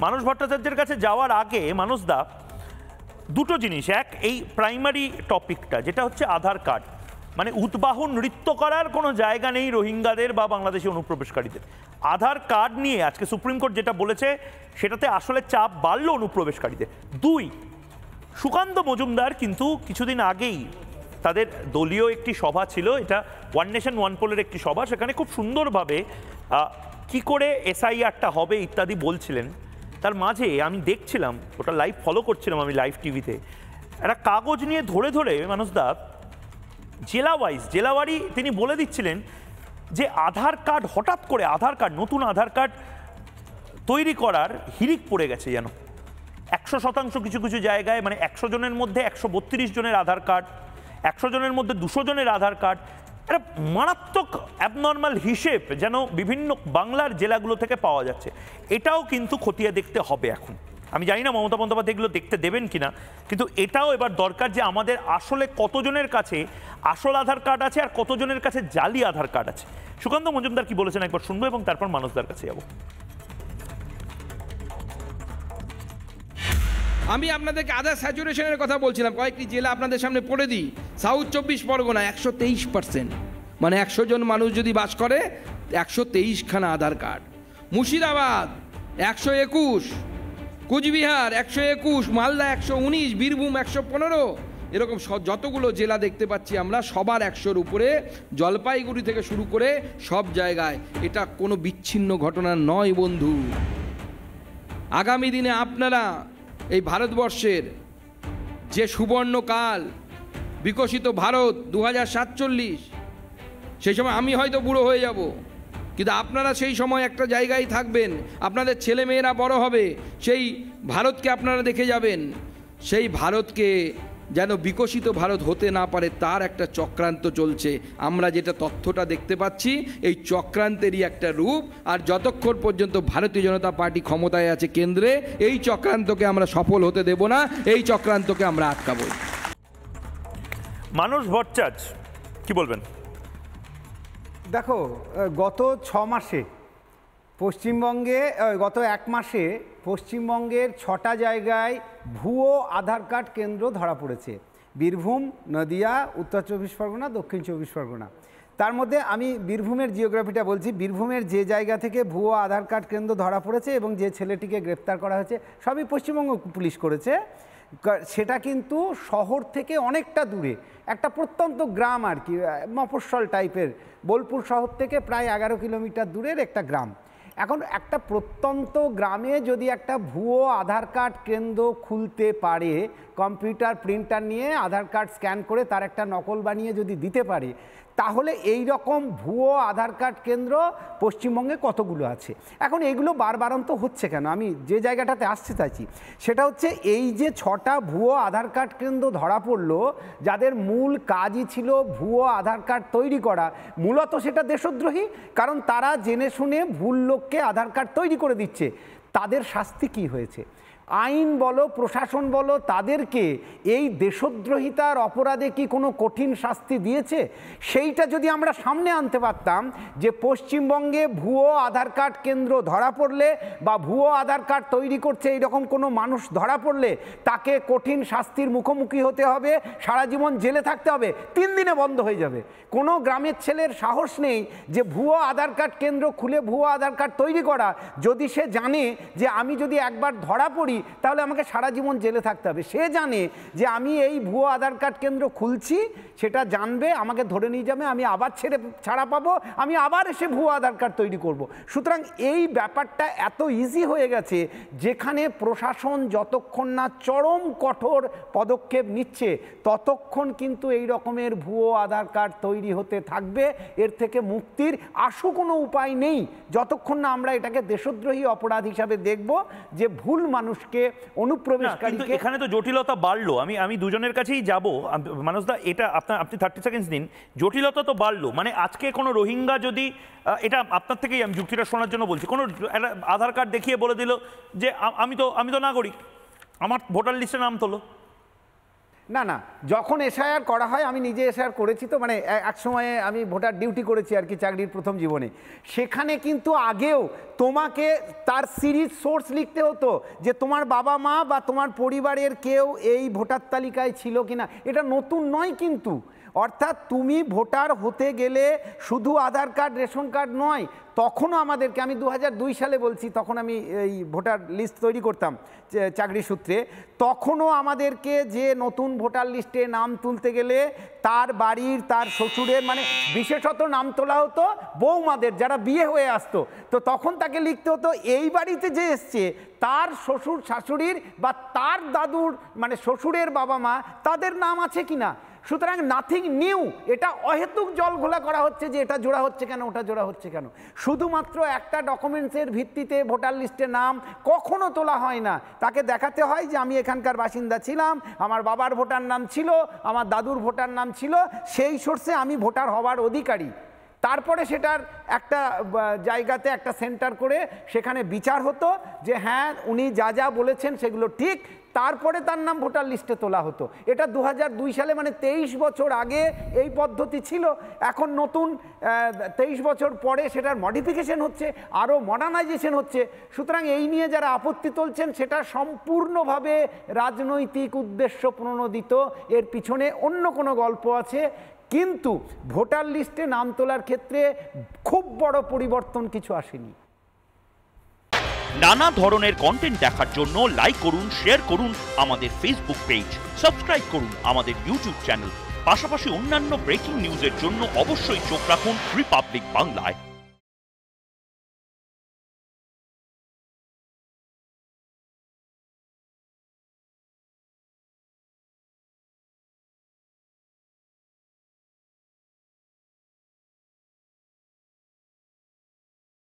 মানস ভট্টাচার্যের কাছে যাওয়ার আগে মানুষদা দুটো জিনিস, এক এই প্রাইমারি টপিকটা যেটা হচ্ছে আধার কার্ড, মানে উদ্বাহন নৃত্য করার কোনো জায়গা নেই রোহিঙ্গাদের বা বাংলাদেশি অনুপ্রবেশকারীদের। আধার কার্ড নিয়ে আজকে সুপ্রিম কোর্ট যেটা বলেছে সেটাতে আসলে চাপ বাড়লো অনুপ্রবেশকারীদের। দুই, সুকান্ত মজুমদার কিন্তু কিছুদিন আগেই তাদের দলীয় একটি সভা ছিল, এটা ওয়ান নেশন ওয়ান পোলের একটি সভা, সেখানে খুব সুন্দরভাবে কি করে এসআইআরটা হবে ইত্যাদি বলছিলেন। তার মাঝে আমি দেখছিলাম, ওটা লাইভ ফলো করছিলাম আমি লাইভ টিভিতে, একটা কাগজ নিয়ে ধরে ধরে মানুষদা জেলা ওয়াইজ জেলাওয়ারি তিনি বলে দিচ্ছিলেন যে আধার কার্ড, হঠাৎ করে আধার কার্ড, নতুন আধার কার্ড তৈরি করার হিড়িক পড়ে গেছে যেন 100% কিছু কিছু জায়গায়, মানে 100 জনের মধ্যে 132 জনের আধার কার্ড, 100 জনের মধ্যে 200 জনের আধার কার্ড। একটা মারাত্মক অ্যাবনর্মাল হিসেব যেন বিভিন্ন বাংলার জেলাগুলো থেকে পাওয়া যাচ্ছে। এটাও কিন্তু খতিয়ে দেখতে হবে এখন। আমি জানি না মমতা বন্দ্যোপাধ্যায় এগুলো দেখতে দেবেন কিনা, কিন্তু এটাও এবার দরকার যে আমাদের আসলে কতজনের কাছে আসল আধার কার্ড আছে আর কতজনের কাছে জালি আধার কার্ড আছে। সুকান্ত মজুমদার কি বলেছেন একবার শুনবো এবং তারপর মানুষদার কাছে যাবো। আমি আপনাদেরকে আধার স্যাচুরেশনের কথা বলছিলাম, কয়েকটি জেলা আপনাদের সামনে পড়ে দিই। সাউথ 24 পরগনা 123%, মানে 100 জন মানুষ যদি বাস করে 123খানা আধার কার্ড। মুর্শিদাবাদ 121, কুচবিহার 121, মালদা 119, বীরভূম 115, এরকম যতগুলো জেলা দেখতে পাচ্ছি আমরা সবার 100-র উপরে, জলপাইগুড়ি থেকে শুরু করে সব জায়গায়। এটা কোনো বিচ্ছিন্ন ঘটনা নয় বন্ধু। আগামী দিনে আপনারা এই ভারতবর্ষের যে সুবর্ণকাল, বিকশিত ভারত 2047, সেই সময় আমি হয়তো বুড়ো হয়ে যাব, কিন্তু আপনারা সেই সময় একটা জায়গায় থাকবেন, আপনাদের ছেলেমেয়েরা বড় হবে, সেই ভারতকে আপনারা দেখে যাবেন। সেই ভারতকে যেন বিকশিত ভারত হতে না পারে তার একটা চক্রান্ত চলছে। আমরা যেটা তথ্যটা দেখতে পাচ্ছি এই চক্রান্তেরই একটা রূপ। আর যতক্ষণ পর্যন্ত ভারতীয় জনতা পার্টি ক্ষমতায় আছে কেন্দ্রে, এই চক্রান্তকে আমরা সফল হতে দেব না, এই চক্রান্তকে আমরা আটকাবো। মানস ভট্টাচার্য কি বলবেন? দেখো, গত 6 মাসে পশ্চিমবঙ্গে, গত 1 মাসে পশ্চিমবঙ্গের 6টা জায়গায় ভুয়ো আধার কার্ড কেন্দ্র ধরা পড়েছে। বীরভূম, নদিয়া, উত্তর 24 পরগনা, দক্ষিণ 24 পরগনা। তার মধ্যে আমি বীরভূমের জিওগ্রাফিটা বলছি। বীরভূমের যে জায়গা থেকে ভুয়ো আধার কার্ড কেন্দ্র ধরা পড়েছে এবং যে ছেলেটিকে গ্রেপ্তার করা হয়েছে, সবই পশ্চিমবঙ্গ পুলিশ করেছে। সেটা কিন্তু শহর থেকে অনেকটা দূরে, একটা প্রত্যন্ত গ্রাম আর কি, মফস্বল টাইপের, বোলপুর শহর থেকে প্রায় 11 কিলোমিটার দূরের একটা গ্রাম। এখন একটা প্রত্যন্ত গ্রামে যদি একটা ভুয়ো আধার কার্ড কেন্দ্র খুলতে পারে, কম্পিউটার প্রিন্টার নিয়ে আধার কার্ড স্ক্যান করে তার একটা নকল বানিয়ে যদি দিতে পারে, তাহলে এই রকম ভুয়ো আধার কার্ড কেন্দ্র পশ্চিমবঙ্গে কতগুলো আছে। এখন এগুলো বারবারন্ত হচ্ছে কেন? আমি যে জায়গাটাতে আসতে চাইছি সেটা হচ্ছে এই যে 6টা ভুয়ো আধার কার্ড কেন্দ্র ধরা পড়লো, যাদের মূল কাজই ছিল ভুয়ো আধার কার্ড তৈরি করা, মূলত সেটা দেশদ্রোহী, কারণ তারা জেনে শুনে ভুল লোককে আধার কার্ড তৈরি করে দিচ্ছে। তাদের শাস্তি কি হয়েছে? আইন বলো, প্রশাসন বলো, তাদেরকে এই দেশদ্রোহিতার অপরাধে কি কোনো কঠিন শাস্তি দিয়েছে? সেইটা যদি আমরা সামনে আনতে পারতাম যে পশ্চিমবঙ্গে ভুয়ো আধার কার্ড কেন্দ্র ধরা পড়লে বা ভুয়ো আধার কার্ড তৈরি করছে এইরকম কোনো মানুষ ধরা পড়লে তাকে কঠিন শাস্তির মুখোমুখি হতে হবে, সারা জীবন জেলে থাকতে হবে, 3 দিনে বন্ধ হয়ে যাবে। কোনো গ্রামের ছেলের সাহস নেই যে ভুয়ো আধার কার্ড কেন্দ্র খুলে ভুয়ো আধার কার্ড তৈরি করা, যদি সে জানে যে আমি যদি একবার ধরা পড়ি তাহলে আমাকে সারা জীবন জেলে থাকতে হবে। সে জানে যে আমি এই ভুয়ো আধার কার্ড কেন্দ্র খুলছি, সেটা জানবে, আমাকে ধরে নিয়ে যাবে, আমি আবার ছাড়া পাবো, আমি আবার এসে ভুয়ো আধার কার্ড তৈরি করব। সুতরাং এই ব্যাপারটা এত ইজি হয়ে গেছে, যেখানে প্রশাসন যতক্ষণ না চরম কঠোর পদক্ষেপ নিচ্ছে ততক্ষণ কিন্তু এই রকমের ভুয়ো আধার কার্ড তৈরি হতে থাকবে। এর থেকে মুক্তির আশু কোনো উপায় নেই যতক্ষণ না আমরা এটাকে দেশদ্রোহী অপরাধ হিসাবে দেখব, যে ভুল মানুষকে, অনুপ্রবেশকারীকে। এখানে তো জটিলতা বাড়লো। আমি দুজনের কাছেই যাব। মানুষদা, এটা আপনি 30 সেকেন্ড দিন। জটিলতা তো বাড়লো, মানে আজকে কোনো রোহিঙ্গা যদি, এটা আপনার থেকেই আমি যুক্তিটা শোনার জন্য বলছি, কোনো আধার কার্ড দেখিয়ে বলে দিল যে আমি তো নাগরিক, আমার ভোটার লিস্টে নাম তোলো। না না, যখন এসআইআর করা হয়, আমি নিজে এসআইআর করেছি, তো মানে এক সময়ে আমি ভোটার ডিউটি করেছি আর কি চাকরির প্রথম জীবনে। সেখানে কিন্তু আগেও তোমাকে তার সিরিজ সোর্স লিখতে হতো যে তোমার বাবা মা বা তোমার পরিবারের কেউ এই ভোটার তালিকায় ছিল কিনা। এটা নতুন নয় কিন্তু। অর্থাৎ তুমি ভোটার হতে গেলে শুধু আধার কার্ড রেশন কার্ড নয়, তখনও আমাদেরকে, আমি 2002 সালে বলছি, তখন আমি এই ভোটার লিস্ট তৈরি করতাম চাকরি সূত্রে, তখনও আমাদেরকে যে নতুন ভোটার লিস্টে নাম তুলতে গেলে তার বাড়ির, তার শ্বশুরের, মানে বিশেষত নাম তোলা হতো বৌমাদের যারা বিয়ে হয়ে আসতো, তো তখন তাকে লিখতে হতো এই বাড়িতে যে এসছে তার শ্বশুর শাশুড়ির বা তার দাদুর মানে শ্বশুরের বাবা মা তাদের নাম আছে কিনা। সুতরাং নাথিং নিউ, এটা অহেতুক জল ঘোলা করা হচ্ছে যে এটা জোড়া হচ্ছে কেন, ওটা জোড়া হচ্ছে কেন। শুধুমাত্র একটা ডকুমেন্টসের ভিত্তিতে ভোটার লিস্টে নাম কখনো তোলা হয় না। তাকে দেখাতে হয় যে আমি এখানকার বাসিন্দা ছিলাম, আমার বাবার ভোটার নাম ছিল, আমার দাদুর ভোটার নাম ছিল, সেই সোর্সে আমি ভোটার হওয়ার অধিকারী। তারপরে সেটার একটা জায়গাতে একটা সেন্টার করে সেখানে বিচার হতো যে হ্যাঁ উনি যা যা বলেছেন সেগুলো ঠিক, তারপরে তার নাম ভোটার লিস্টে তোলা হতো। এটা 2002 সালে, মানে 23 বছর আগে এই পদ্ধতি ছিল। এখন নতুন 23 বছর পরে সেটার মডিফিকেশন হচ্ছে, আরও মডার্নাইজেশন হচ্ছে। সুতরাং এই নিয়ে যারা আপত্তি তুলছেন সেটা সম্পূর্ণভাবে রাজনৈতিক উদ্দেশ্য প্রণোদিত, এর পিছনে অন্য কোনো গল্প আছে। কিন্তু ভোটার লিস্টে নাম তোলার ক্ষেত্রে খুব বড় পরিবর্তন কিছু আসেনি। নানা ধরনের কন্টেন্ট দেখার জন্য লাইক করুন, শেয়ার করুন আমাদের ফেসবুক পেজ, সাবস্ক্রাইব করুন আমাদের ইউটিউব চ্যানেল। পাশাপাশি অন্যান্য ব্রেকিং নিউজের জন্য অবশ্যই চোখ রাখুন রিপাবলিক বাংলায়।